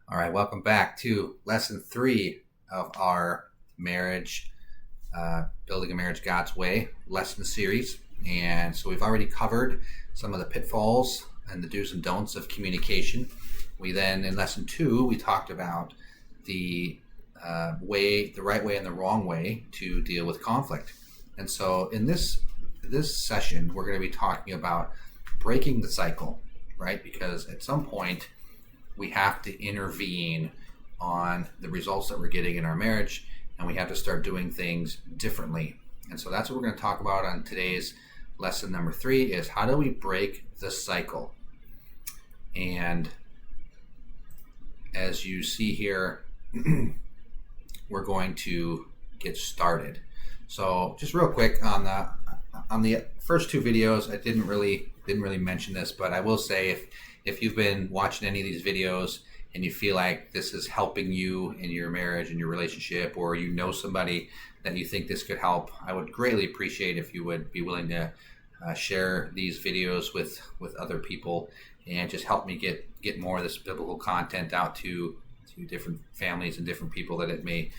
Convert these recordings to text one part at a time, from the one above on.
All right, welcome back to lesson 3 of our marriage, building a marriage God's way lesson series. And so we've already covered some of the pitfalls and the do's and don'ts of communication. We then, in lesson 2, we talked about the the right way and the wrong way to deal with conflict. And so in this session, we're going to be talking about breaking the cycle, right? Because at some point, we have to intervene on the results that we're getting in our marriage, and we have to start doing things differently. And so that's what we're going to talk about on today's lesson number 3 is how do we break the cycle. And as you see here, we're going to get started. So just real quick on the first 2 videos, I didn't really mention this, but I will say if you've been watching any of these videos and you feel like this is helping you in your marriage and your relationship, or you know somebody that you think this could help, I would greatly appreciate if you would be willing to share these videos with other people and just help me get more of this biblical content out to different families and different people that it may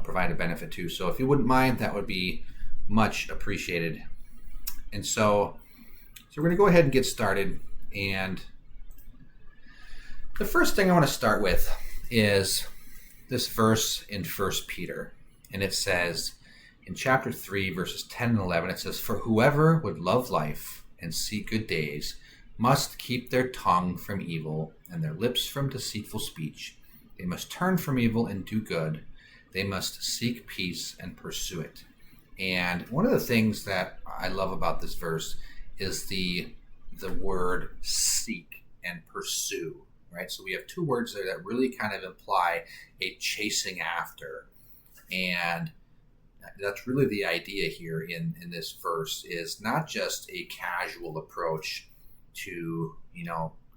provide a benefit to. So if you wouldn't mind, that would be much appreciated. And so we're going to go ahead and get started. And the first thing I want to start with is this verse in 1 Peter. And it says in chapter 3, verses 10 and 11, it says, "For whoever would love life and see good days must keep their tongue from evil and their lips from deceitful speech. They must turn from evil and do good. They must seek peace and pursue it." And one of the things that I love about this verse is the word seek and pursue, right? So we have 2 words there that really kind of imply a chasing after. And that's really the idea here in this verse, is not just a casual approach to,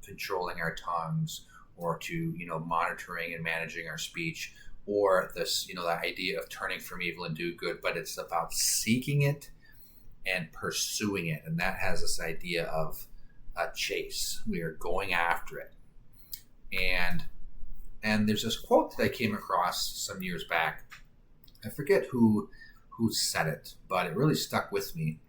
controlling our tongues, or to, monitoring and managing our speech, or this, the idea of turning from evil and do good, but it's about seeking it and pursuing it. And that has this idea of a chase. We are going after it. And there's this quote that I came across some years back. I forget who said it, but it really stuck with me.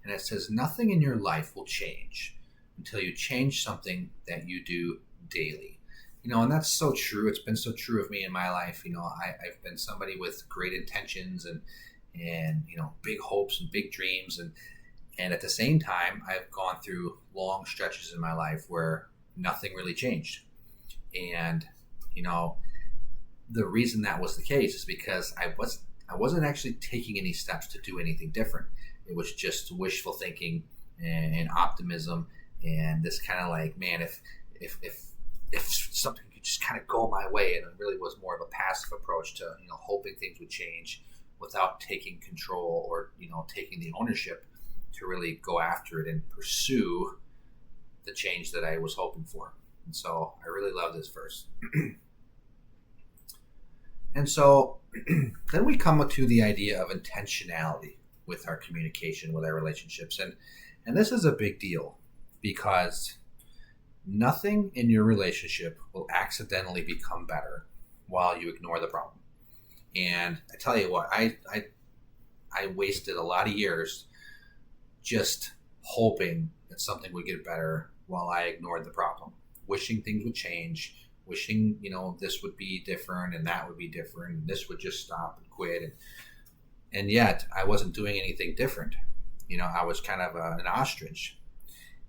And it says, "Nothing in your life will change until you change something that you do daily." And that's so true. It's been so true of me in my life. I've been somebody with great intentions and big hopes and big dreams. And at the same time, I've gone through long stretches in my life where nothing really changed. And, the reason that was the case is because I wasn't actually taking any steps to do anything different. It was just wishful thinking and optimism, and this kind of like, man, if something could just kind of go my way. And it really was more of a passive approach to, hoping things would change without taking control or, taking the ownership to really go after it and pursue the change that I was hoping for. And so I really love this verse. And so then we come to the idea of intentionality with our communication, with our relationships. And this is a big deal, because nothing in your relationship will accidentally become better while you ignore the problem. And I tell you what, I wasted a lot of years just hoping that something would get better while I ignored the problem, wishing things would change, wishing, this would be different and that would be different and this would just stop and quit. And yet I wasn't doing anything different. I was kind of an ostrich.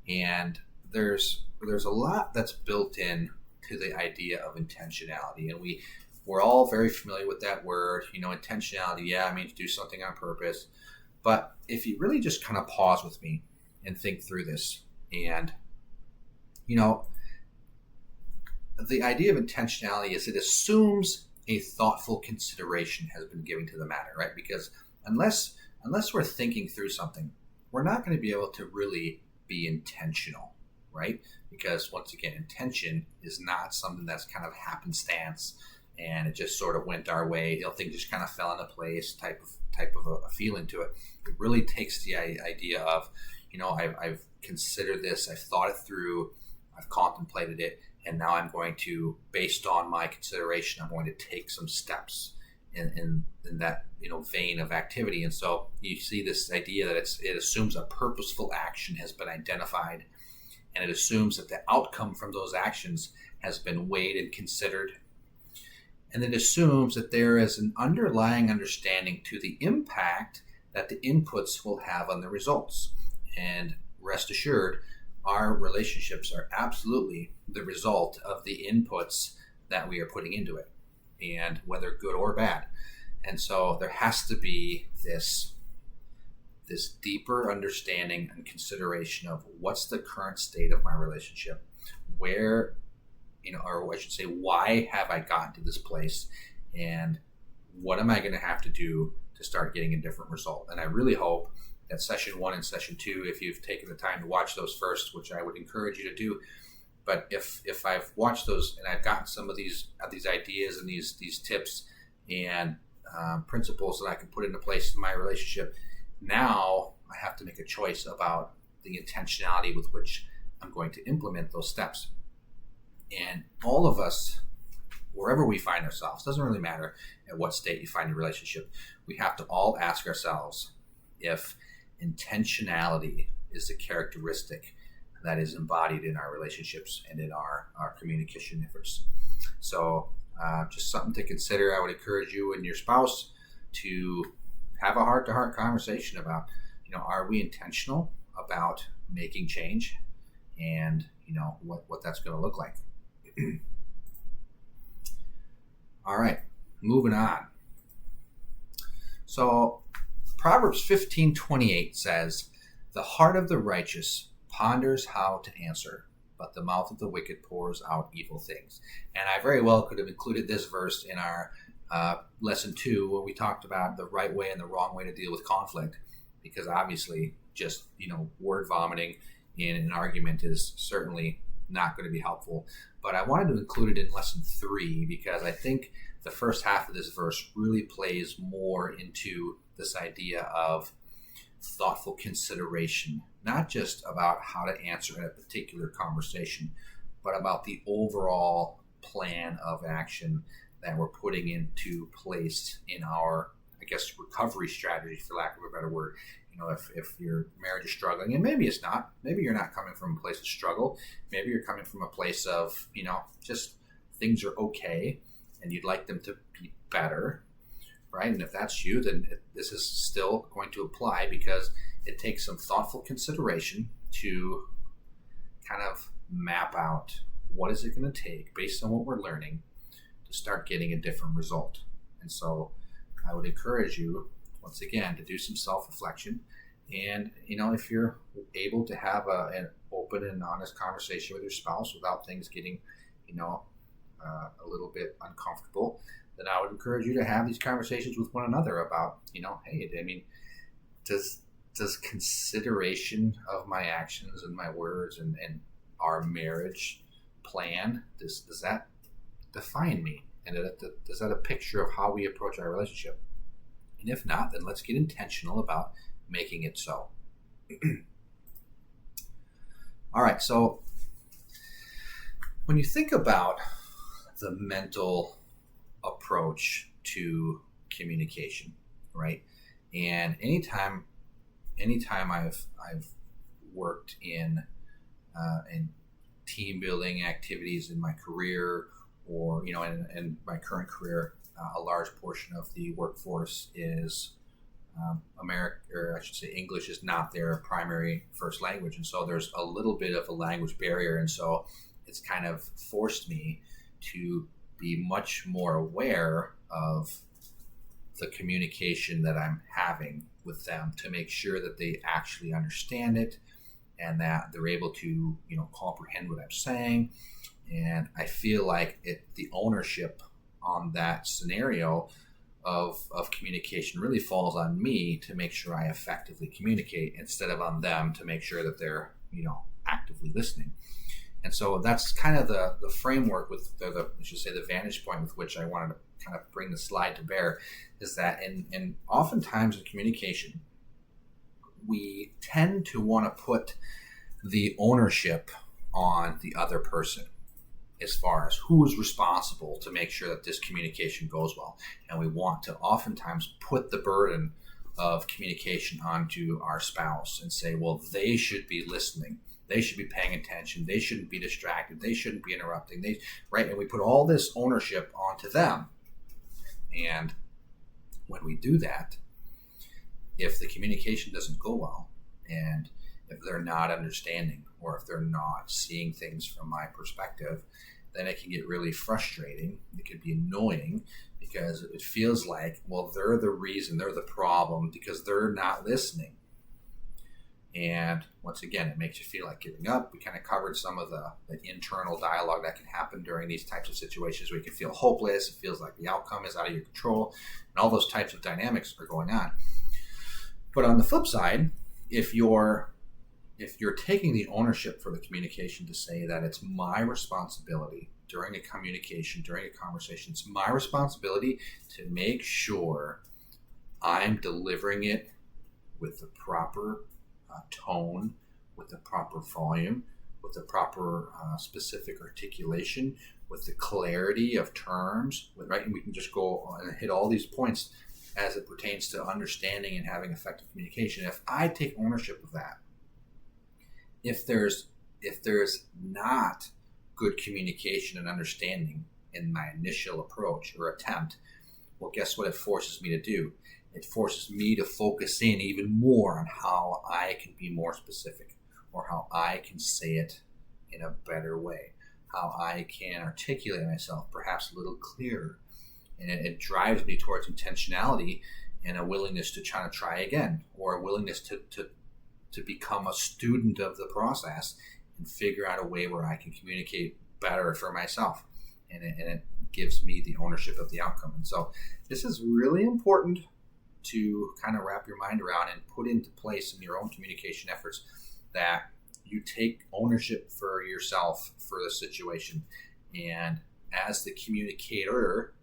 And there's a lot that's built in to the idea of intentionality. And we're all very familiar with that word, intentionality. Yeah, I mean to do something on purpose. But if you really just kind of pause with me and think through this, and, the idea of intentionality is it assumes a thoughtful consideration has been given to the matter, right? Because unless we're thinking through something, we're not going to be able to really be intentional, right? Because once again, intention is not something that's kind of happenstance and it just sort of went our way. Things just kind of fell into place type of a feeling to it. It really takes the idea of, I've considered this, I've thought it through, I've contemplated it, And now I'm going to, based on my consideration, I'm going to take some steps in that vein of activity. And so you see this idea that it assumes a purposeful action has been identified, and it assumes that the outcome from those actions has been weighed and considered. And it assumes that there is an underlying understanding to the impact that the inputs will have on the results. And rest assured, our relationships are absolutely the result of the inputs that we are putting into it, and whether good or bad. And so there has to be this deeper understanding and consideration of what's the current state of my relationship, where, or I should say, why have I gotten to this place, and what am I going to have to do to start getting a different result. And I really hope that session 1 and session 2, if you've taken the time to watch those first, which I would encourage you to do, but if I've watched those and I've gotten some of these ideas and these tips and principles that I can put into place in my relationship, now I have to make a choice about the intentionality with which I'm going to implement those steps. And all of us, wherever we find ourselves, doesn't really matter at what state you find your relationship, we have to all ask ourselves if intentionality is the characteristic that is embodied in our relationships and in our communication efforts. So just something to consider. I would encourage you and your spouse to have a heart-to-heart conversation about, are we intentional about making change, and what that's going to look like. All right, moving on. So Proverbs 15:28 says, "The heart of the righteous ponders how to answer, but the mouth of the wicked pours out evil things." And I very well could have included this verse in our lesson 2, where we talked about the right way and the wrong way to deal with conflict, because obviously just word vomiting in an argument is certainly not going to be helpful. But I wanted to include it in lesson 3 because I think the first half of this verse really plays more into this idea of thoughtful consideration, not just about how to answer in a particular conversation, but about the overall plan of action that we're putting into place in our, recovery strategy, for lack of a better word. If your marriage is struggling, and maybe it's not, maybe you're not coming from a place of struggle, maybe you're coming from a place of, just things are okay and you'd like them to be better, right? And if that's you, then this is still going to apply, because it takes some thoughtful consideration to kind of map out what is it going to take based on what we're learning to start getting a different result. And so I would encourage you, once again, to do some self-reflection. And, if you're able to have an open and honest conversation with your spouse without things getting, a little bit uncomfortable, then I would encourage you to have these conversations with one another about, hey, does consideration of my actions and my words and our marriage plan, does that define me? And is that a picture of how we approach our relationship? And if not, then let's get intentional about making it so. All right, so when you think about the mental approach to communication, right? And anytime I've worked in team building activities in my career, or in my current career, a large portion of the workforce is English is not their primary first language, and so there's a little bit of a language barrier, and so it's kind of forced me to be much more aware of the communication that I'm having with them, to make sure that they actually understand it and that they're able to comprehend what I'm saying. And I feel like the ownership on that scenario of communication really falls on me to make sure I effectively communicate, instead of on them to make sure that they're actively listening. And so that's kind of the framework with the vantage point with which I wanted to kind of bring the slide to bear, is that in oftentimes in communication, we tend to want to put the ownership on the other person. as far as who is responsible to make sure that this communication goes well. And we want to oftentimes put the burden of communication onto our spouse and say, well, they should be listening. They should be paying attention. They shouldn't be distracted. They shouldn't be interrupting. Right? And we put all this ownership onto them. And when we do that, if the communication doesn't go well, and if they're not understanding, or if they're not seeing things from my perspective, then it can get really frustrating. It can be annoying because it feels like, well, they're the reason, they're the problem because they're not listening. And once again, it makes you feel like giving up. We kind of covered some of the internal dialogue that can happen during these types of situations where you can feel hopeless. It feels like the outcome is out of your control, and all those types of dynamics are going on. But on the flip side, if you're taking the ownership for the communication to say that it's my responsibility during a communication, during a conversation, it's my responsibility to make sure I'm delivering it with the proper tone, with the proper volume, with the proper specific articulation, with the clarity of terms, right? And we can just go and hit all these points as it pertains to understanding and having effective communication. If I take ownership of that, if there's not good communication and understanding in my initial approach or attempt, well, guess what it forces me to do? It forces me to focus in even more on how I can be more specific, or how I can say it in a better way, how I can articulate myself perhaps a little clearer. And it drives me towards intentionality and a willingness to try again, or a willingness to become a student of the process and figure out a way where I can communicate better for myself. And it gives me the ownership of the outcome. And so this is really important to kind of wrap your mind around and put into place in your own communication efforts, that you take ownership for yourself for the situation. And as the communicator,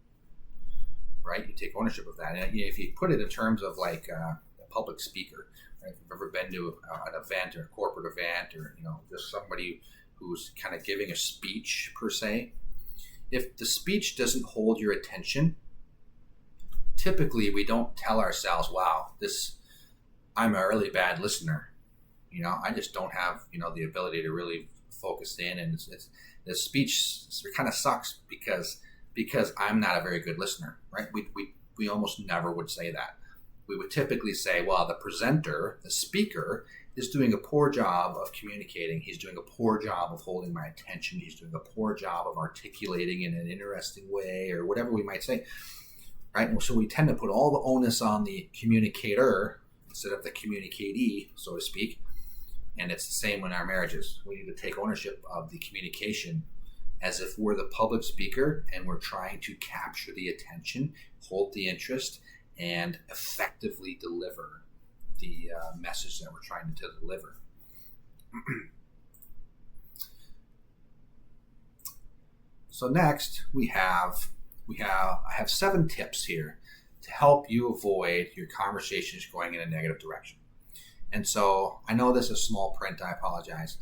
right, you take ownership of that. And if you put it in terms of like a public speaker, right? If you've ever been to an event or a corporate event, or just somebody who's kind of giving a speech per se, if the speech doesn't hold your attention, typically we don't tell ourselves, wow, I'm a really bad listener. I just don't have, the ability to really focus in, and the speech kind of sucks because I'm not a very good listener, right? We almost never would say that. We would typically say, well, the presenter, the speaker, is doing a poor job of communicating. He's doing a poor job of holding my attention. He's doing a poor job of articulating in an interesting way, or whatever we might say. Right? And so we tend to put all the onus on the communicator instead of the communicatee, so to speak. And it's the same in our marriages. We need to take ownership of the communication as if we're the public speaker and we're trying to capture the attention, hold the interest, and effectively deliver the message that we're trying to deliver. So next I have 7 tips here to help you avoid your conversations going in a negative direction. And so I know this is small print. I apologize.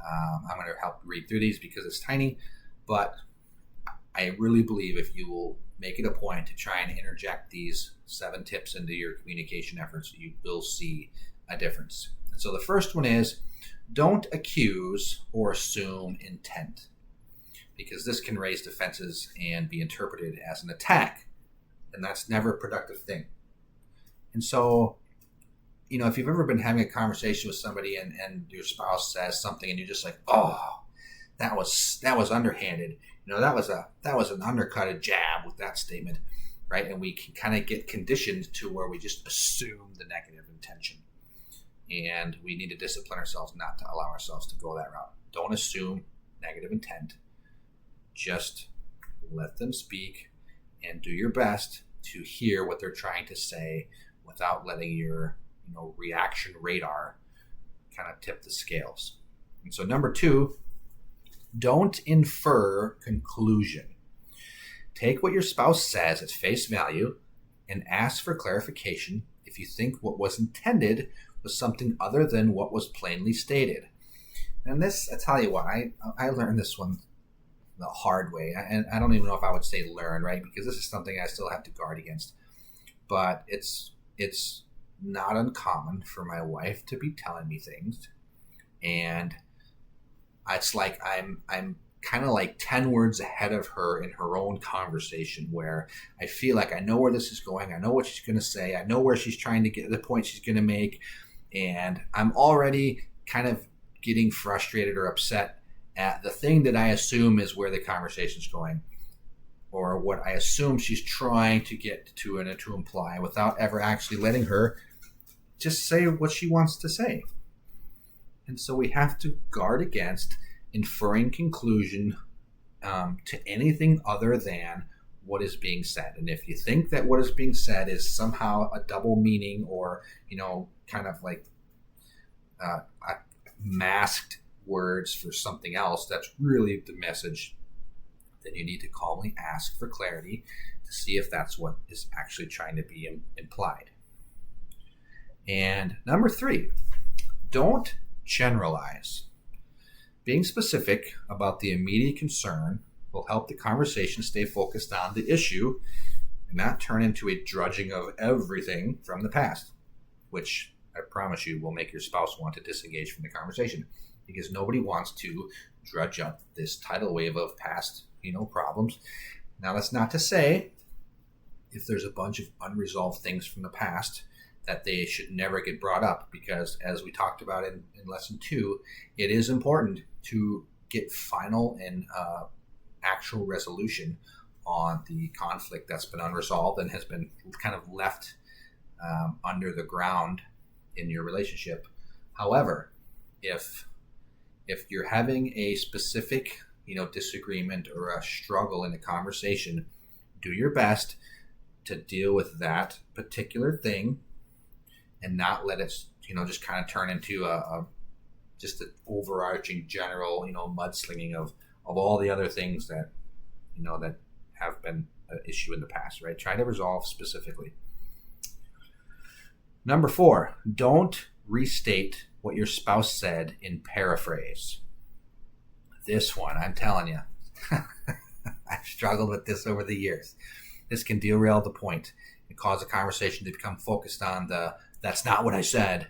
I'm going to help read through these because it's tiny, but I really believe if you will make it a point to try and interject these 7 tips into your communication efforts, you will see a difference. And so the first one is, don't accuse or assume intent, because this can raise defenses and be interpreted as an attack, and that's never a productive thing. And so, if you've ever been having a conversation with somebody and your spouse says something and you're just like, oh, that was underhanded. That was an undercutted jab with that statement, right? And we can kind of get conditioned to where we just assume the negative intention. And we need to discipline ourselves not to allow ourselves to go that route. Don't assume negative intent. Just let them speak and do your best to hear what they're trying to say without letting your reaction radar kind of tip the scales. And so number 2, don't infer conclusion. Take what your spouse says at face value and ask for clarification if you think what was intended was something other than what was plainly stated. And this, I tell you what, I learned this one the hard way. And I don't even know if I would say learn, right? Because this is something I still have to guard against. But it's not uncommon for my wife to be telling me things, and it's like I'm kind of like 10 words ahead of her in her own conversation, where I feel like I know where this is going. I know what she's going to say. I know where she's trying to get, the point she's going to make. And I'm already kind of getting frustrated or upset at the thing that I assume is where the conversation's going, or what I assume she's trying to get to and to imply, without ever actually letting her just say what she wants to say. And so we have to guard against inferring conclusion to anything other than what is being said. And if you think that what is being said is somehow a double meaning, or, kind of like masked words for something else, that's really the message, then you need to calmly ask for clarity to see if that's what is actually trying to be implied. And number 3, don't generalize. Being specific about the immediate concern will help the conversation stay focused on the issue and not turn into a drudging of everything from the past, which I promise you will make your spouse want to disengage from the conversation, because nobody wants to drudge up this tidal wave of past, problems. Now, that's not to say if there's a bunch of unresolved things from the past that they should never get brought up, because as we talked about in lesson 2, it is important to get final and actual resolution on the conflict that's been unresolved and has been kind of left under the ground in your relationship. However, if you're having a specific disagreement or a struggle in a conversation, do your best to deal with that particular thing and not let it just kind of turn into just an overarching general mudslinging of all the other things that that have been an issue in the past, right? Try to resolve specifically. Number 4, don't restate what your spouse said in paraphrase. This one, I'm telling you, I've struggled with this over the years. This can derail the point and cause a conversation to become focused on the "that's not what I said"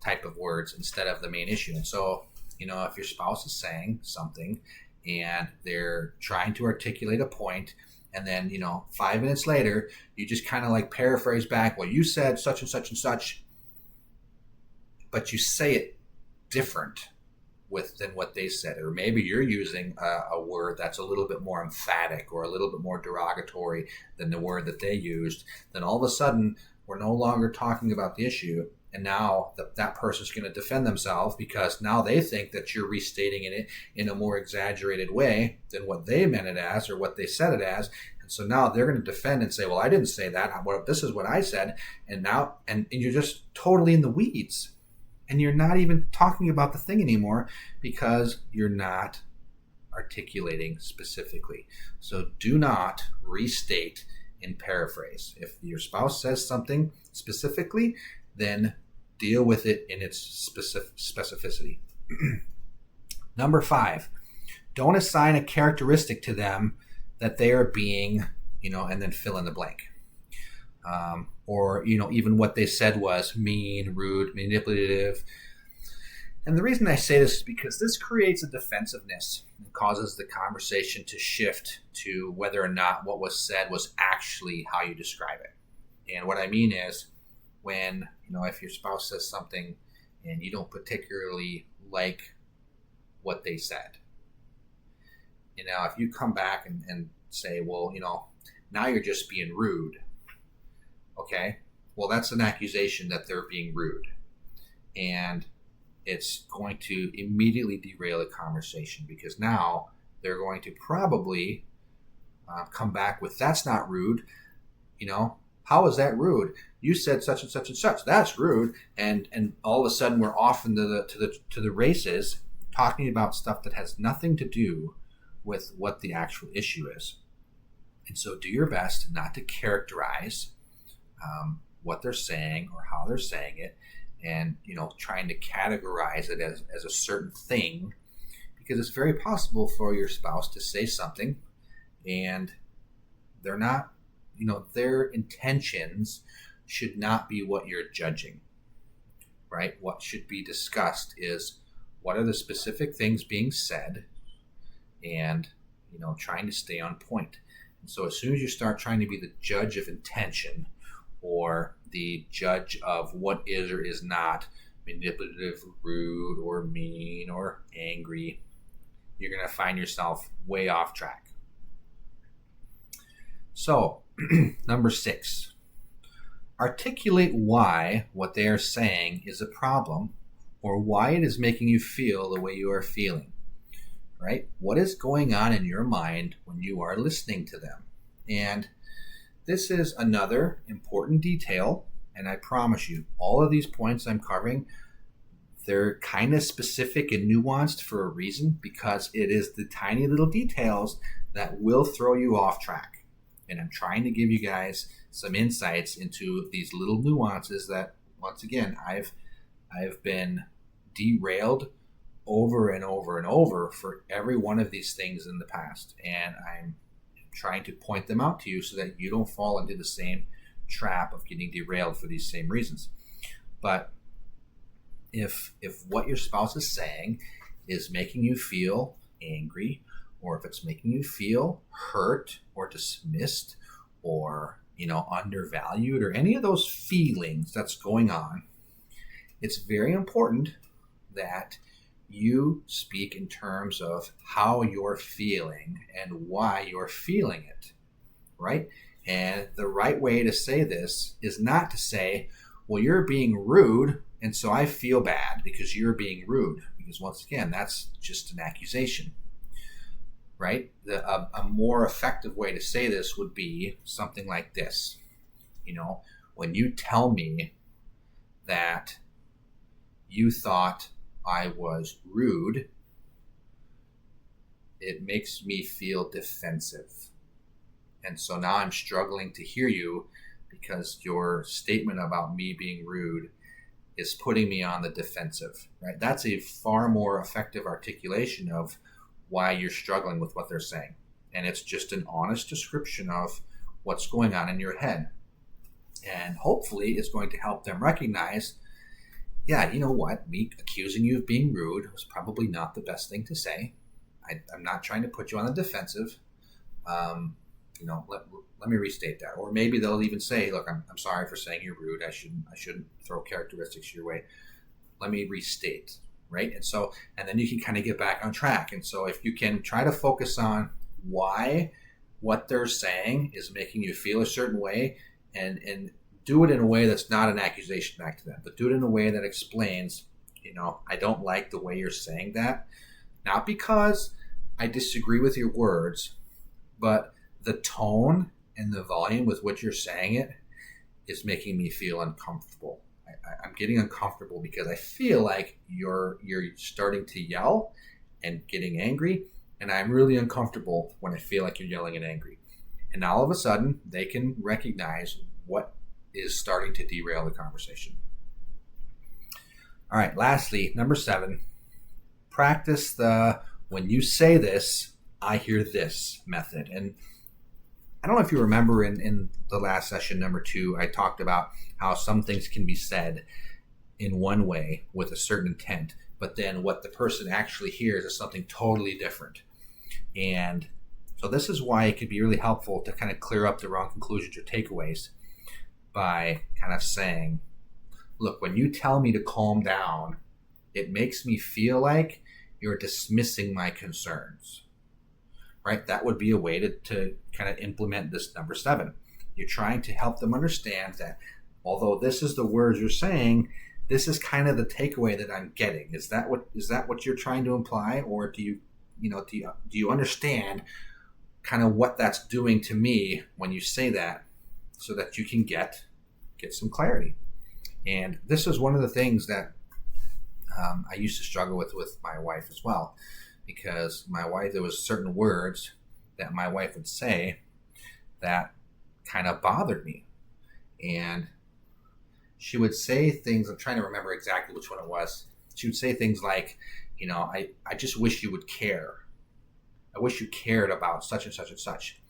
type of words instead of the main issue. And so, if your spouse is saying something and they're trying to articulate a point, and then 5 minutes later you just kind of like paraphrase back, "Well, you said such and such and such," but you say it different than what they said, or maybe you're using a word that's a little bit more emphatic or a little bit more derogatory than the word that they used, then all of a sudden we're no longer talking about the issue, and now that person's going to defend themselves because now they think that you're restating it in a more exaggerated way than what they meant it as or what they said it as. And so now they're going to defend and say, "Well, I didn't say that. This is what I said." And now and you're just totally in the weeds. And you're not even talking about the thing anymore because you're not articulating specifically. So do not restate in paraphrase. If your spouse says something specifically, then deal with it in its specificity. Number 5, don't assign a characteristic to them that they are being, and then fill in the blank. Or even what they said was mean, rude, manipulative. And the reason I say this is because this creates a defensiveness and causes the conversation to shift to whether or not what was said was actually how you describe it. And what I mean is, when if your spouse says something and you don't particularly like what they said, if you come back and say, "Well, now you're just being rude." Okay, well, that's an accusation that they're being rude, and it's going to immediately derail the conversation, because now they're going to probably come back with, "That's not rude. How is that rude? You said such and such and such. That's rude." And all of a sudden we're off into the races, talking about stuff that has nothing to do with what the actual issue is. And so do your best not to characterize what they're saying or how they're saying it, and trying to categorize it as a certain thing, because it's very possible for your spouse to say something and they're not, their intentions should not be what you're judging, right? What should be discussed is what are the specific things being said and, trying to stay on point. And so as soon as you start trying to be the judge of intention or the judge of what is or is not manipulative, rude, or mean, or angry, you're going to find yourself way off track. So, number 6, articulate why what they are saying is a problem or why it is making you feel the way you are feeling, right? What is going on in your mind when you are listening to them? And this is another important detail, and I promise you, all of these points I'm covering, they're kind of specific and nuanced for a reason, because it is the tiny little details that will throw you off track. And I'm trying to give you guys some insights into these little nuances that, once again, I've been derailed over and over and over for every one of these things in the past. And I'm trying to point them out to you so that you don't fall into the same trap of getting derailed for these same reasons. But if what your spouse is saying is making you feel angry, or if it's making you feel hurt or dismissed or, undervalued, or any of those feelings that's going on, it's very important that you speak in terms of how you're feeling and why you're feeling it, right? And the right way to say this is not to say, well, you're being rude, and so I feel bad because you're being rude. Because once again, that's just an accusation, right? A more effective way to say this would be something like this. When you tell me that you thought I was rude, it makes me feel defensive. And so now I'm struggling to hear you because your statement about me being rude is putting me on the defensive, right? That's a far more effective articulation of why you're struggling with what they're saying. And it's just an honest description of what's going on in your head. And hopefully it's going to help them recognize, yeah, you know what? Me accusing you of being rude was probably not the best thing to say. I'm not trying to put you on the defensive. Let me restate that. Or maybe they'll even say, look, I'm sorry for saying you're rude. I shouldn't throw characteristics your way. Let me restate, right? And then you can kind of get back on track. And so if you can try to focus on why what they're saying is making you feel a certain way, and do it in a way that's not an accusation back to them, but do it in a way that explains, I don't like the way you're saying that. Not because I disagree with your words, but the tone and the volume with which you're saying it is making me feel uncomfortable. I'm getting uncomfortable because I feel like you're starting to yell and getting angry, and I'm really uncomfortable when I feel like you're yelling and angry. And all of a sudden, they can recognize what is starting to derail the conversation. All right, lastly, number 7, practice the when you say this, I hear this method. And I don't know if you remember in the last session, number 2, I talked about how some things can be said in one way with a certain intent, but then what the person actually hears is something totally different. And so this is why it could be really helpful to kind of clear up the wrong conclusions or takeaways by kind of saying, look, when you tell me to calm down, it makes me feel like you're dismissing my concerns, right? That would be a way to kind of implement this number 7. You're trying to help them understand that although this is the words you're saying, this is kind of the takeaway that I'm getting. Is that what you're trying to imply? Or do you understand kind of what that's doing to me when you say that, so that you can get some clarity? And this is one of the things that I used to struggle with my wife as well, because there was certain words that my wife would say that kind of bothered me. And she would say things, I'm trying to remember exactly which one it was. She would say things like, I just wish you would care. I wish you cared about such and such and such.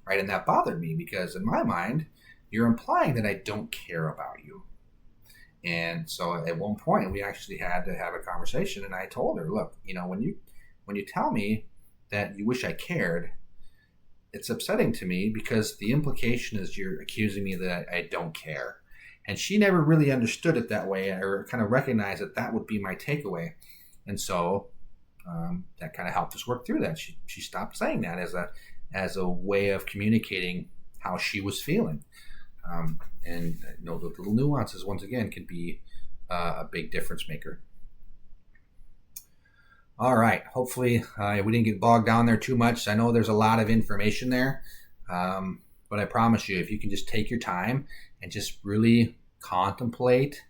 Right. And that bothered me because in my mind, you're implying that I don't care about you. And so at one point we actually had to have a conversation, and I told her, look, when you tell me that you wish I cared, it's upsetting to me because the implication is you're accusing me that I don't care. And she never really understood it that way or kind of recognized that that would be my takeaway. And so that kind of helped us work through that. She stopped saying that as a way of communicating how she was feeling. And the little nuances, once again, can be a big difference maker. All right. Hopefully we didn't get bogged down there too much. I know there's a lot of information there, but I promise you, if you can just take your time and just really contemplate,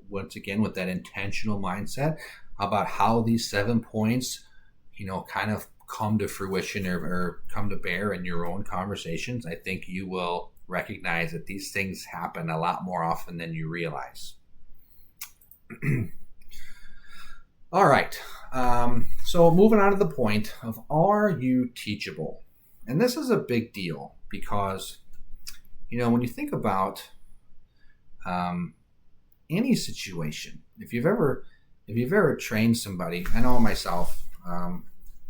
once again, with that intentional mindset about how these 7 points, kind of come to fruition or come to bear in your own conversations, I think you will recognize that these things happen a lot more often than you realize. All right. So moving on to the point of, are you teachable? And this is a big deal because, when you think about any situation, if you've ever trained somebody, I know myself,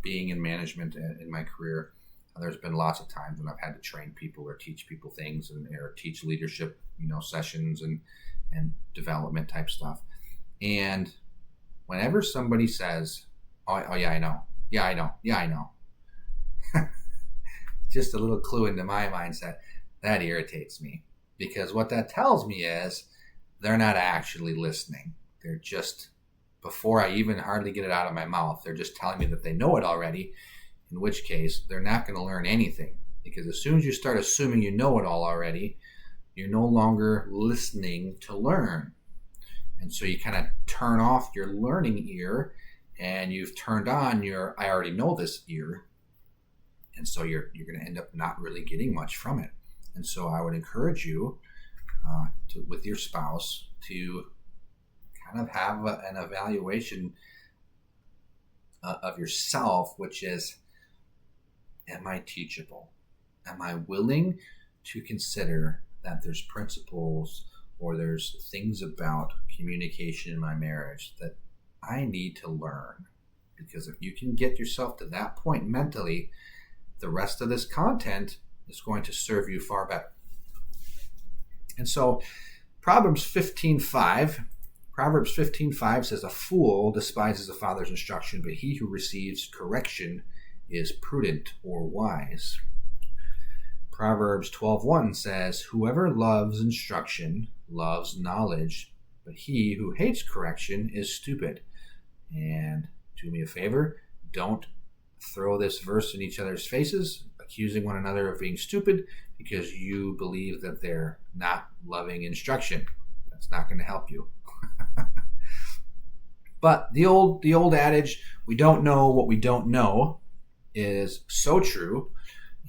being in management in my career, there's been lots of times when I've had to train people or teach people things or teach leadership, sessions and development type stuff. And whenever somebody says, oh yeah, I know. Yeah, I know. Yeah, I know. Just a little clue into my mindset, that irritates me, because what that tells me is they're not actually listening. They're just, before I even hardly get it out of my mouth, they're just telling me that they know it already, in which case they're not going to learn anything, because as soon as you start assuming you know it all already, you're no longer listening to learn. And so you kind of turn off your learning ear and you've turned on your I already know this ear. And so you're going to end up not really getting much from it. And so I would encourage you with your spouse to kind of have an evaluation of yourself, which is, am I teachable? Am I willing to consider that there's principles or there's things about communication in my marriage that I need to learn? Because if you can get yourself to that point mentally, the rest of this content is going to serve you far better. And so Proverbs 15:5 says, a fool despises a father's instruction, but he who receives correction is prudent or wise. Proverbs 12:1 says, whoever loves instruction loves knowledge, but he who hates correction is stupid. And do me a favor, don't throw this verse in each other's faces, accusing one another of being stupid because you believe that they're not loving instruction. That's not going to help you. But the old adage, we don't know what we don't know, is so true.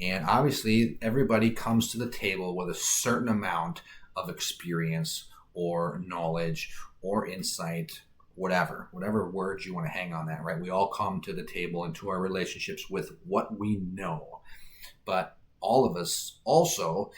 And obviously everybody comes to the table with a certain amount of experience or knowledge or insight, whatever words you want to hang on that, right? We all come to the table and to our relationships with what we know. But all of us also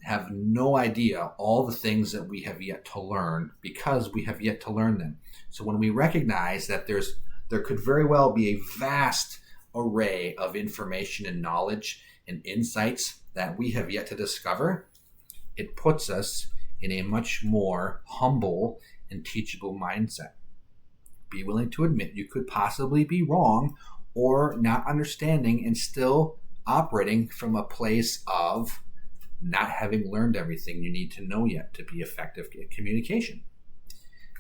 have no idea all the things that we have yet to learn because we have yet to learn them. So when we recognize that there could very well be a vast array of information and knowledge and insights that we have yet to discover, it puts us in a much more humble and teachable mindset. Be willing to admit you could possibly be wrong or not understanding and still operating from a place of not having learned everything you need to know yet to be effective at communication.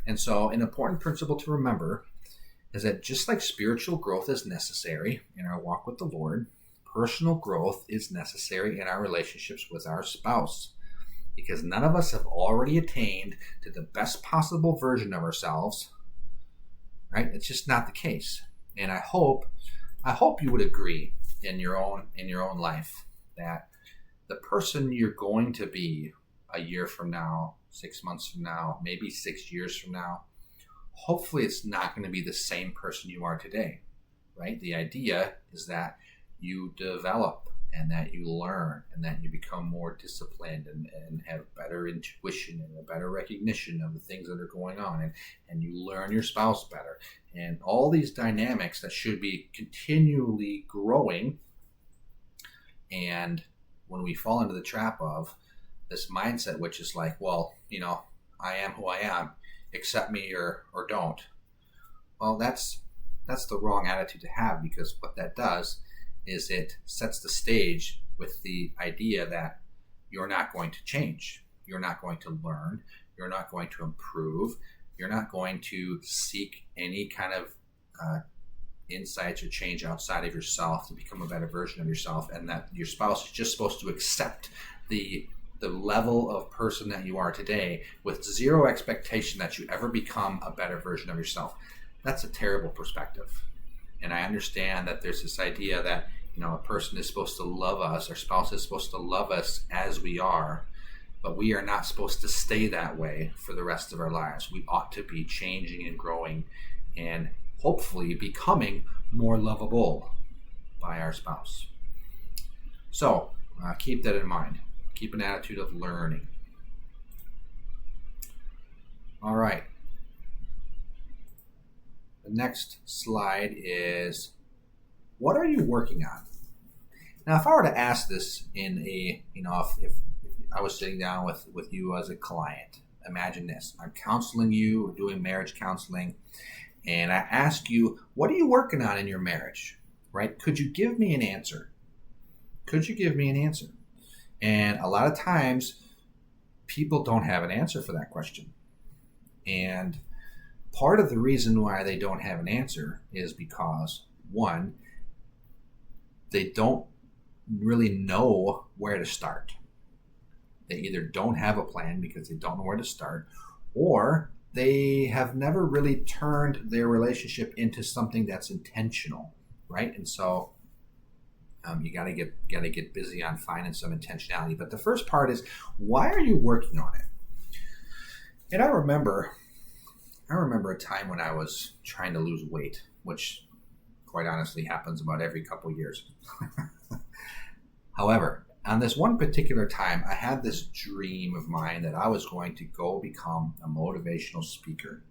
And so an important principle to remember is that just like spiritual growth is necessary in our walk with the Lord, personal growth is necessary in our relationships with our spouse, because none of us have already attained to the best possible version of ourselves, right? It's just not the case. And I hope you would agree in your own life that the person you're going to be a year from now, 6 months from now, maybe 6 years from now, hopefully it's not going to be the same person you are today, right? The idea is that you develop and that you learn and that you become more disciplined and have better intuition and a better recognition of the things that are going on, and you learn your spouse better, and all these dynamics that should be continually growing. And when we fall into the trap of this mindset, which is like, well, I am who I am, accept me or don't. Well, that's the wrong attitude to have, because what that does is it sets the stage with the idea that you're not going to change. You're not going to learn. You're not going to improve. You're not going to seek any kind of insights or change outside of yourself to become a better version of yourself, and that your spouse is just supposed to accept the level of person that you are today with zero expectation that you ever become a better version of yourself. That's a terrible perspective. And I understand that there's this idea that, a person is supposed to love us, our spouse is supposed to love us as we are, but we are not supposed to stay that way for the rest of our lives. We ought to be changing and growing and hopefully becoming more lovable by our spouse. So keep that in mind. Keep an attitude of learning. All right. The next slide is, what are you working on? Now, if I were to ask this in a, if I was sitting down with you as a client, imagine this. I'm counseling you, we're doing marriage counseling, and I ask you, what are you working on in your marriage, right? Could you give me an answer? Could you give me an answer? And a lot of times, people don't have an answer for that question. And part of the reason why they don't have an answer is because, one, they don't really know where to start. They either don't have a plan because they don't know where to start, or they have never really turned their relationship into something that's intentional, right? And so you got to get busy on finding some intentionality. But the first part is, why are you working on it? And I remember a time when I was trying to lose weight, which quite honestly happens about every couple years. However, on this one particular time, I had this dream of mine that I was going to go become a motivational speaker.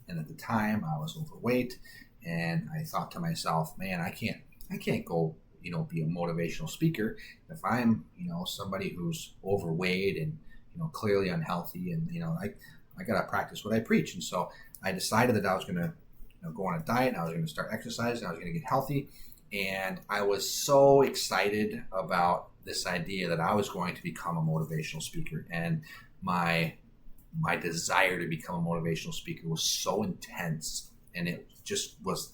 And at the time, I was overweight, and I thought to myself, man, I can't go, be a motivational speaker if I'm, somebody who's overweight and, clearly unhealthy, and, I got to practice what I preach. And so I decided that I was going to go on a diet, and I was going to start exercising, I was going to get healthy. And I was so excited about this idea that I was going to become a motivational speaker. And my desire to become a motivational speaker was so intense, and it just was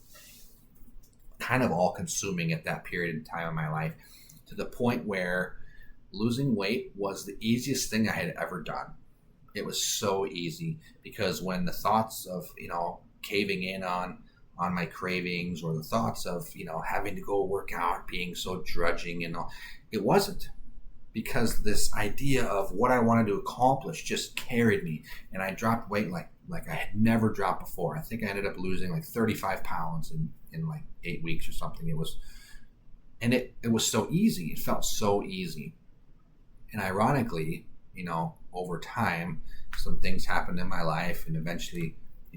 kind of all consuming at that period in time in my life, to the point where losing weight was the easiest thing I had ever done. It was so easy, because when the thoughts of, caving in on my cravings, or the thoughts of, having to go work out, being so drudging and all, it wasn't, because this idea of what I wanted to accomplish just carried me, and I dropped weight like I had never dropped before. I think I ended up losing like 35 pounds in like 8 weeks or something. It was so easy. It felt so easy. And ironically, over time, some things happened in my life, and eventually,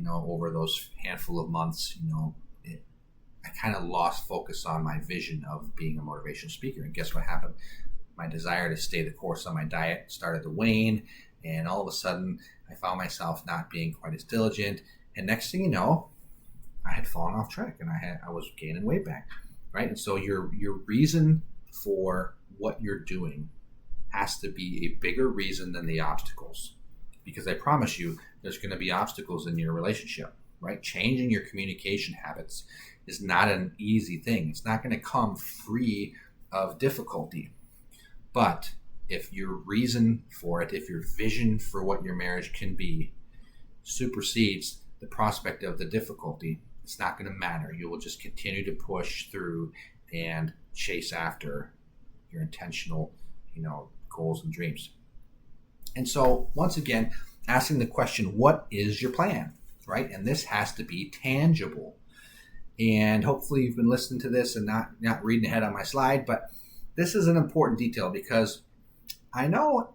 over those handful of months, I kind of lost focus on my vision of being a motivational speaker. And guess what happened? My desire to stay the course on my diet started to wane, and all of a sudden, I found myself not being quite as diligent. And next thing you know, I had fallen off track, and I was gaining weight back, right? And so your reason for what you're doing has to be a bigger reason than the obstacles, because I promise you, there's going to be obstacles in your relationship, right? Changing your communication habits is not an easy thing. It's not going to come free of difficulty. But if your reason for it, if your vision for what your marriage can be supersedes the prospect of the difficulty, it's not going to matter. You will just continue to push through and chase after your intentional, goals and dreams. And so, once again, asking the question, what is your plan? right? And this has to be tangible. And hopefully you've been listening to this and not reading ahead on my slide, but this is an important detail because I know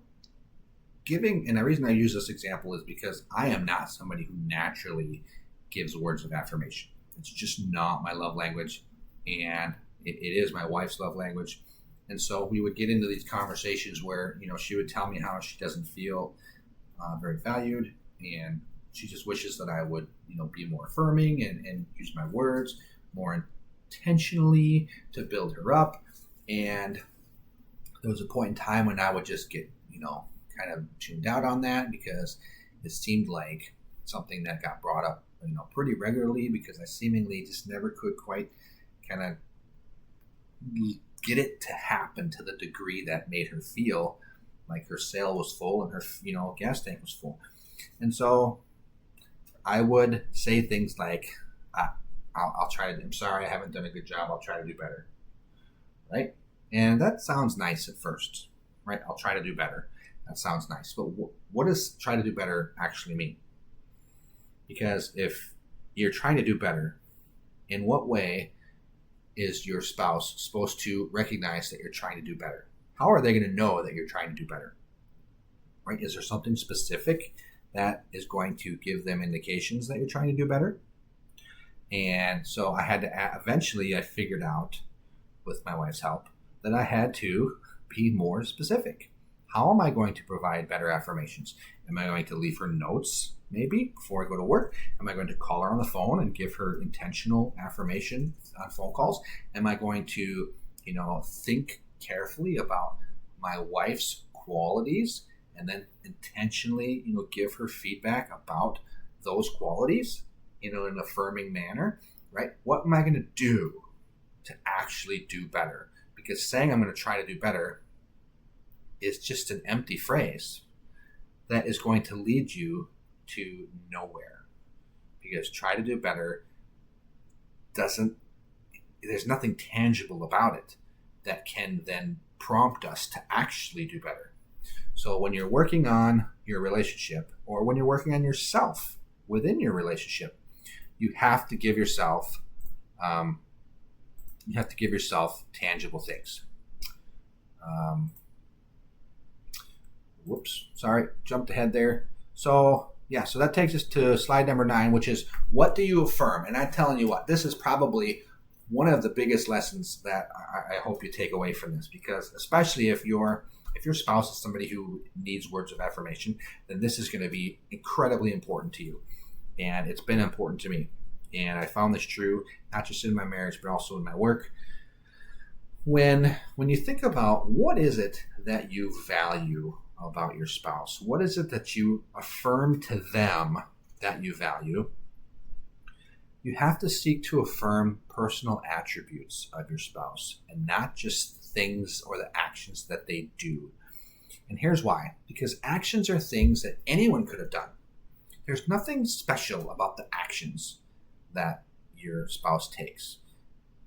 giving, and the reason I use this example is because I am not somebody who naturally gives words of affirmation. It's just not my love language, and it is my wife's love language. And so we would get into these conversations where, she would tell me how she doesn't feel very valued, and she just wishes that I would, be more affirming and use my words more intentionally to build her up. And there was a point in time when I would just get, kind of tuned out on that because it seemed like something that got brought up, pretty regularly because I seemingly just never could quite kind of get it to happen to the degree that made her feel like her sail was full and her, gas tank was full. And so I would say things like, I'll try to, I'm sorry, I haven't done a good job. I'll try to do better. Right? And that sounds nice at first, right? I'll try to do better. That sounds nice. But what does try to do better actually mean? Because if you're trying to do better, in what way is your spouse supposed to recognize that you're trying to do better? How are they going to know that you're trying to do better? Right? Is there something specific that is going to give them indications that you're trying to do better? And so I had to, eventually I figured out with my wife's help that I had to be more specific. How am I going to provide better affirmations? Am I going to leave her notes maybe before I go to work? Am I going to call her on the phone and give her intentional affirmation on phone calls? Am I going to, think carefully about my wife's qualities and then intentionally, give her feedback about those qualities, in an affirming manner, right? What am I going to do to actually do better? Because saying I'm going to try to do better is just an empty phrase that is going to lead you to nowhere. Because try to do better there's nothing tangible about it that can then prompt us to actually do better. So when you're working on your relationship or when you're working on yourself within your relationship, you have to give yourself tangible things. Jumped ahead there. So that takes us to slide number 9, which is what do you affirm? And I'm telling you what, this is probably one of the biggest lessons that I hope you take away from this, because especially if your spouse is somebody who needs words of affirmation, then this is going to be incredibly important to you. And it's been important to me. And I found this true, not just in my marriage, but also in my work. When you think about what is it that you value about your spouse, what is it that you affirm to them that you value, you have to seek to affirm personal attributes of your spouse and not just things or the actions that they do. And here's why. Because actions are things that anyone could have done. There's nothing special about the actions that your spouse takes.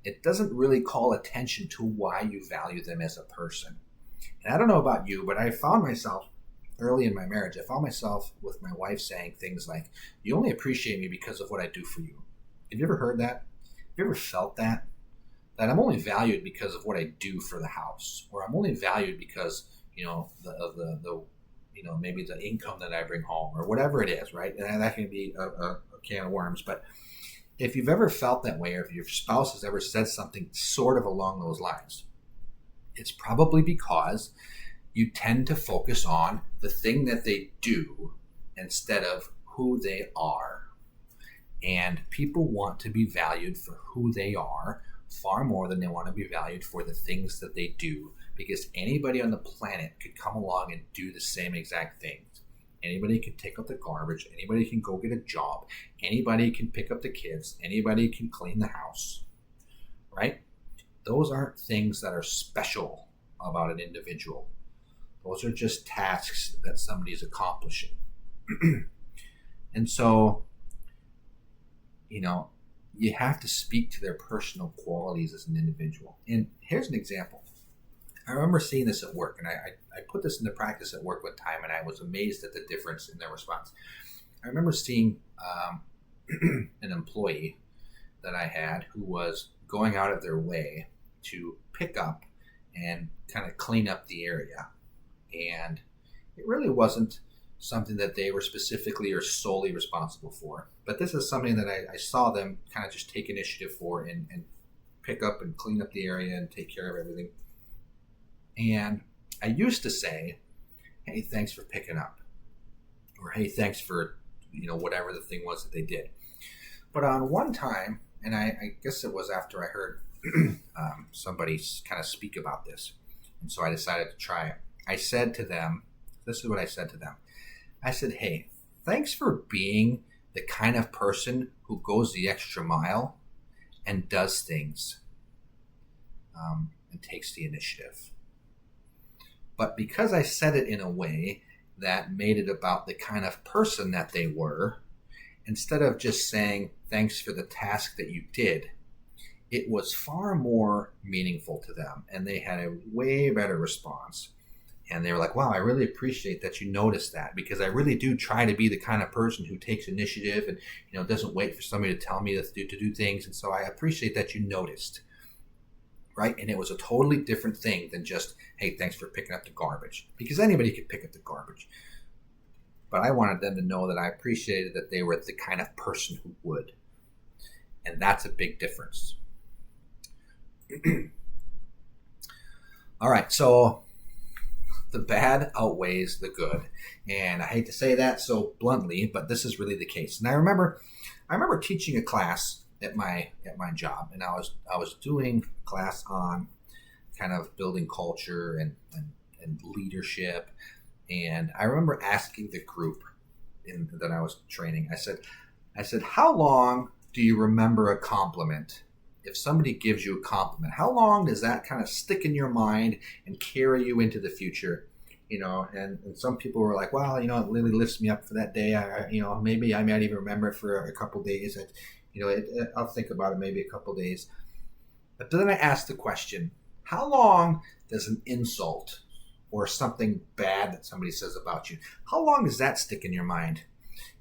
It doesn't really call attention to why you value them as a person. And I don't know about you, but I found myself early in my marriage, I found myself with my wife saying things like, you only appreciate me because of what I do for you. Have you ever heard that? Have you ever felt that? That I'm only valued because of what I do for the house, or I'm only valued because, the maybe the income that I bring home, or whatever it is, right? And that can be a can of worms. But if you've ever felt that way, or if your spouse has ever said something sort of along those lines, it's probably because you tend to focus on the thing that they do instead of who they are. And people want to be valued for who they are far more than they want to be valued for the things that they do, because anybody on the planet could come along and do the same exact things. Anybody can take out the garbage. Anybody can go get a job. Anybody can pick up the kids. Anybody can clean the house, right? Those aren't things that are special about an individual. Those are just tasks that somebody's accomplishing. And so, you have to speak to their personal qualities as an individual. And here's an example. I remember seeing this at work, and I put this into practice at work one time, and I was amazed at the difference in their response. I remember seeing an employee that I had who was going out of their way to pick up and kind of clean up the area. And it really wasn't something that they were specifically or solely responsible for. But this is something that I saw them kind of just take initiative for and pick up and clean up the area and take care of everything. And I used to say, hey, thanks for picking up. Or hey, thanks for, whatever the thing was that they did. But on one time, and I guess it was after I heard somebody kind of speak about this, and so I decided to try it. I said to them, this is what I said to them. I said, hey, thanks for being the kind of person who goes the extra mile and does things and takes the initiative. But because I said it in a way that made it about the kind of person that they were, instead of just saying, thanks for the task that you did, it was far more meaningful to them. And they had a way better response. And they were like, wow, I really appreciate that you noticed that, because I really do try to be the kind of person who takes initiative and, doesn't wait for somebody to tell me to do things. And so I appreciate that you noticed. Right? And it was a totally different thing than just, hey, thanks for picking up the garbage. Because anybody could pick up the garbage. But I wanted them to know that I appreciated that they were the kind of person who would. And that's a big difference. All right, so the bad outweighs the good. And I hate to say that so bluntly, but this is really the case. And I remember teaching a class at my job, and I was doing a class on kind of building culture and leadership. And I remember asking the group that I was training, I said, how long do you remember a compliment? If somebody gives you a compliment, how long does that kind of stick in your mind and carry you into the future? And some people were like, well, it really lifts me up for that day. Maybe I might even remember it for a couple of days. I'll think about it maybe a couple of days. But then I asked the question, how long does an insult or something bad that somebody says about you, how long does that stick in your mind?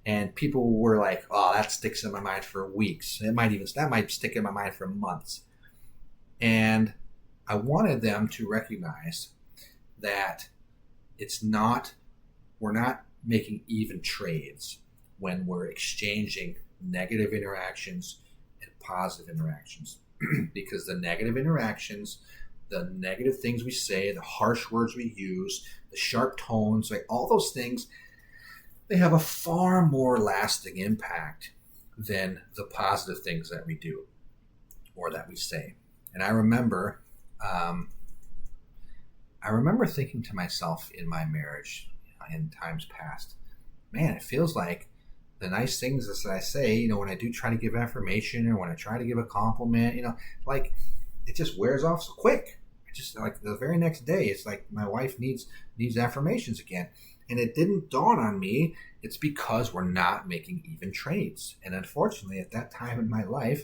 And people were like, oh, that sticks in my mind for weeks. That might stick in my mind for months. And I wanted them to recognize that we're not making even trades when we're exchanging negative interactions and positive interactions. Because the negative interactions, the negative things we say, the harsh words we use, the sharp tones, like all those things, they have a far more lasting impact than the positive things that we do or that we say. And I remember thinking to myself in my marriage in times past, man, it feels like the nice things that I say, when I do try to give affirmation or when I try to give a compliment, like it just wears off so quick. Just like the very next day, it's like my wife needs affirmations again. And it didn't dawn on me, it's because we're not making even trades. And unfortunately, at that time in my life,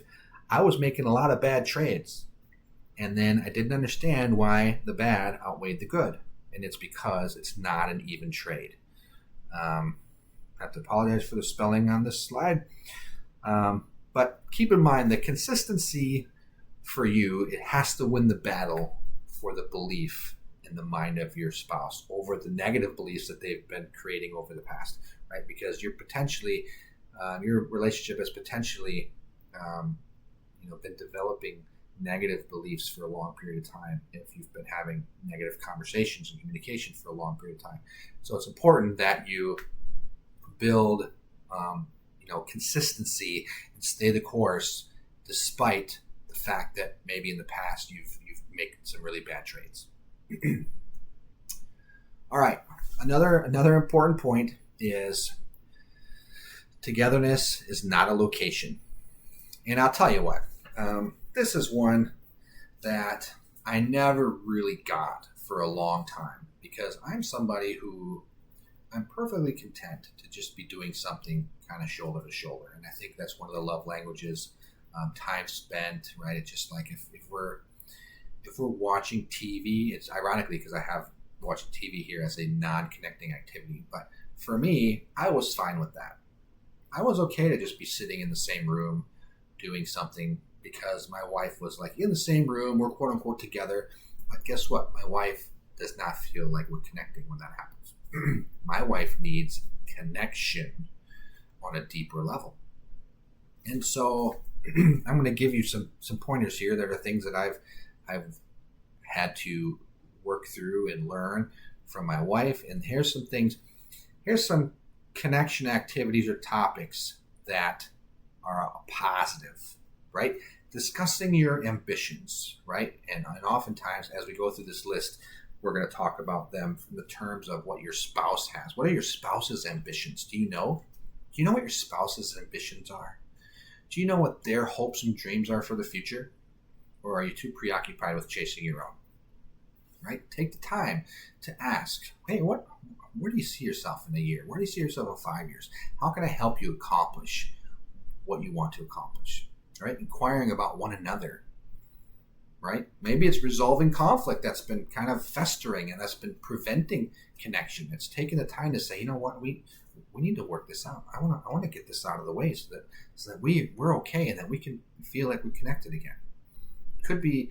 I was making a lot of bad trades. And then I didn't understand why the bad outweighed the good. And it's because it's not an even trade. I have to apologize for the spelling on this slide. But keep in mind that consistency for you, it has to win the battle for the belief in the mind of your spouse over the negative beliefs that they've been creating over the past, right? Because you're potentially, your relationship has potentially, been developing negative beliefs for a long period of time if you've been having negative conversations and communication for a long period of time. So it's important that you build, consistency and stay the course despite the fact that maybe in the past you've made some really bad trades. All right. Another important point is togetherness is not a location. And I'll tell you what, this is one that I never really got for a long time because I'm somebody who I'm perfectly content to just be doing something kind of shoulder to shoulder. And I think that's one of the love languages, time spent, right? It's just like if we're watching TV, it's ironically because I have watching TV here as a non-connecting activity. But for me, I was fine with that. I was okay to just be sitting in the same room doing something because my wife was like in the same room, we're quote unquote together. But guess what? My wife does not feel like we're connecting when that happens. My wife needs connection on a deeper level. And so I'm going to give you some pointers here that are things that I've had to work through and learn from my wife. And here's some things. Here's some connection activities or topics that are positive, right? Discussing your ambitions, right? And oftentimes, as we go through this list, we're going to talk about them from the terms of what your spouse has. What are your spouse's ambitions? Do you know? Do you know what your spouse's ambitions are? Do you know what their hopes and dreams are for the future? Or are you too preoccupied with chasing your own? Right? Take the time to ask, hey, where do you see yourself in a year? Where do you see yourself in 5 years? How can I help you accomplish what you want to accomplish? Right? Inquiring about one another. Right? Maybe it's resolving conflict that's been kind of festering and that's been preventing connection. It's taking the time to say, you know what, we need to work this out. I want to get this out of the way so that we're okay and that we can feel like we connected again. Could be,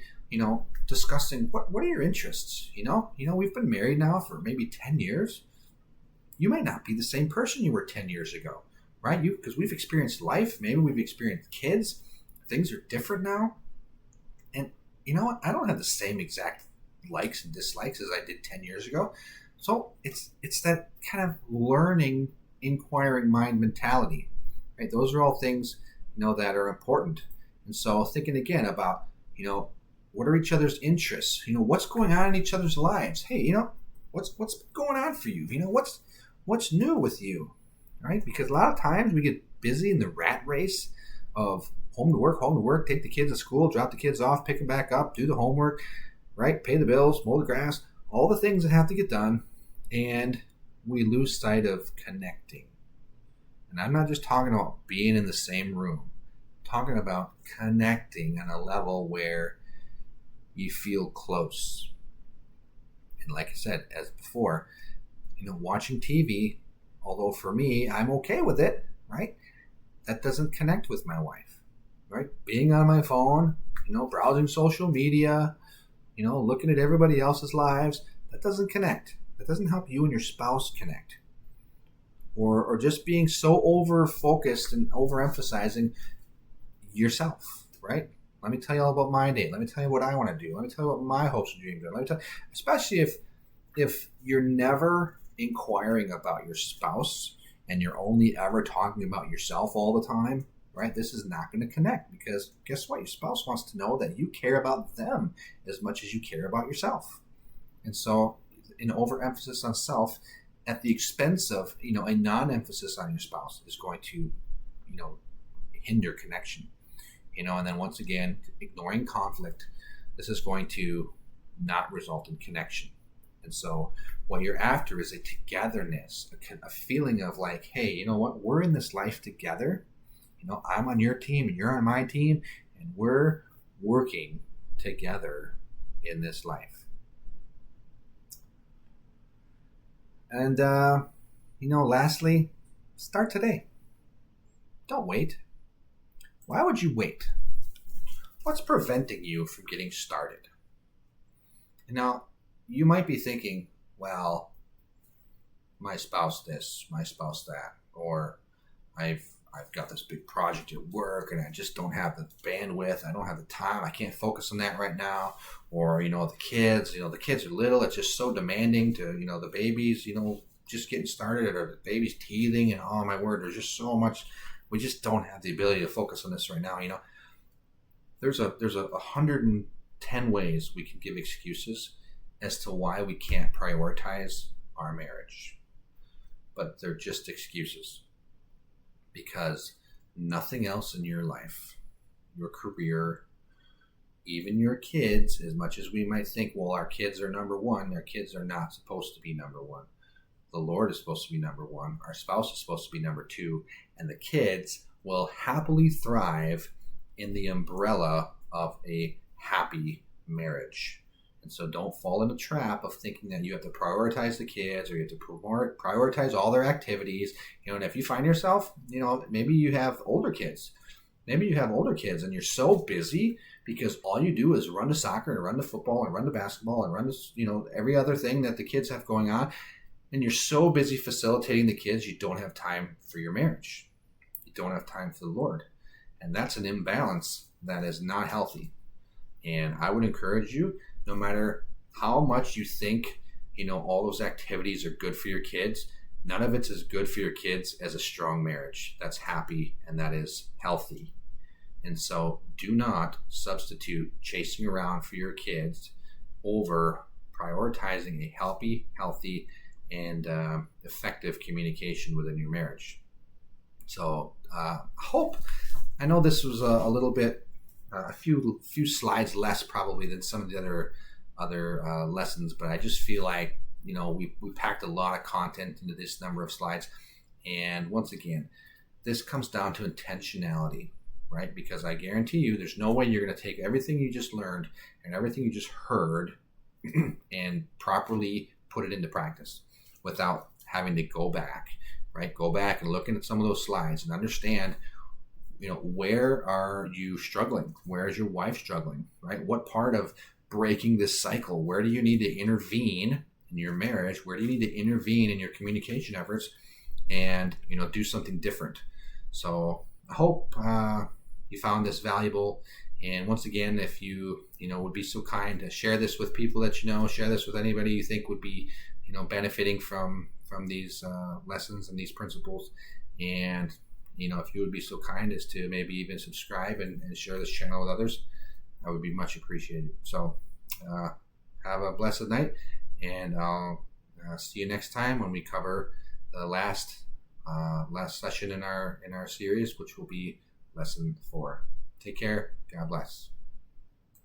discussing what are your interests. We've been married now for maybe 10 years. You might not be the same person you were 10 years ago, right? Because we've experienced life. Maybe we've experienced kids. Things are different now. And you know what? I don't have the same exact likes and dislikes as I did 10 years ago. So it's that kind of learning, inquiring mind mentality, right? Those are all things, that are important. And so thinking again about, what are each other's interests? What's going on in each other's lives? Hey, what's going on for you? What's new with you, right? Because a lot of times we get busy in the rat race of home to work, take the kids to school, drop the kids off, pick them back up, do the homework, right? Pay the bills, mow the grass, all the things that have to get done. And we lose sight of connecting. And I'm not just talking about being in the same room. I'm talking about connecting on a level where you feel close. And like I said, as before, watching TV, although for me, I'm okay with it, right? That doesn't connect with my wife, right? Being on my phone, browsing social media, looking at everybody else's lives, that doesn't connect. That doesn't help you and your spouse connect. Or just being so over-focused and overemphasizing yourself, right? Let me tell you all about my day. Let me tell you what I want to do. Let me tell you what my hopes and dreams are. Let me tell you, especially if you're never inquiring about your spouse and you're only ever talking about yourself all the time, right? This is not going to connect because guess what? Your spouse wants to know that you care about them as much as you care about yourself. And so an overemphasis on self at the expense of, a non-emphasis on your spouse is going to, hinder connection. And then once again, ignoring conflict, this is going to not result in connection. And so what you're after is a togetherness, a feeling of like, hey, you know what? We're in this life together. I'm on your team and you're on my team, and we're working together in this life. And, lastly, start today. Don't wait. Why would you wait? What's preventing you from getting started? Now, you might be thinking, well, my spouse this, my spouse that, or I've got this big project at work and I just don't have the bandwidth, I don't have the time, I can't focus on that right now. Or, the kids are little, it's just so demanding to, the babies, just getting started, or the baby's teething, and oh my word, there's just so much, we just don't have the ability to focus on this right now. There's 110 ways we can give excuses as to why we can't prioritize our marriage. But they're just excuses. Because nothing else in your life, your career, even your kids, as much as we might think, well, our kids are number one, their kids are not supposed to be number one. The Lord is supposed to be number one. Our spouse is supposed to be number two. And the kids will happily thrive in the umbrella of a happy marriage. And so don't fall in the trap of thinking that you have to prioritize the kids or you have to prioritize all their activities. And if you find yourself, maybe you have older kids. Maybe you have older kids and you're so busy because all you do is run to soccer and run to football and run to basketball and run to, every other thing that the kids have going on. And you're so busy facilitating the kids, you don't have time for your marriage. You don't have time for the Lord. And that's an imbalance that is not healthy. And I would encourage you, no matter how much you think, all those activities are good for your kids, none of it's as good for your kids as a strong marriage that's happy and that is healthy. And so do not substitute chasing around for your kids over prioritizing a healthy, and effective communication within your marriage. So I know this was a little bit, a few slides less probably than some of the other lessons, but I just feel like, we packed a lot of content into this number of slides. And once again, this comes down to intentionality, right? Because I guarantee you, there's no way you're going to take everything you just learned and everything you just heard and properly put it into practice without having to go back, right? Go back and look at some of those slides and understand, where are you struggling? Where is your wife struggling, right? What part of breaking this cycle? Where do you need to intervene in your marriage? Where do you need to intervene in your communication efforts and, do something different? So I hope you found this valuable. And once again, if you, would be so kind to share this with people that share this with anybody you think would be, benefiting from these lessons and these principles. And, if you would be so kind as to maybe even subscribe and share this channel with others, that would be much appreciated. So have a blessed night, and I'll see you next time when we cover the last session in our series, which will be lesson 4. Take care. God bless.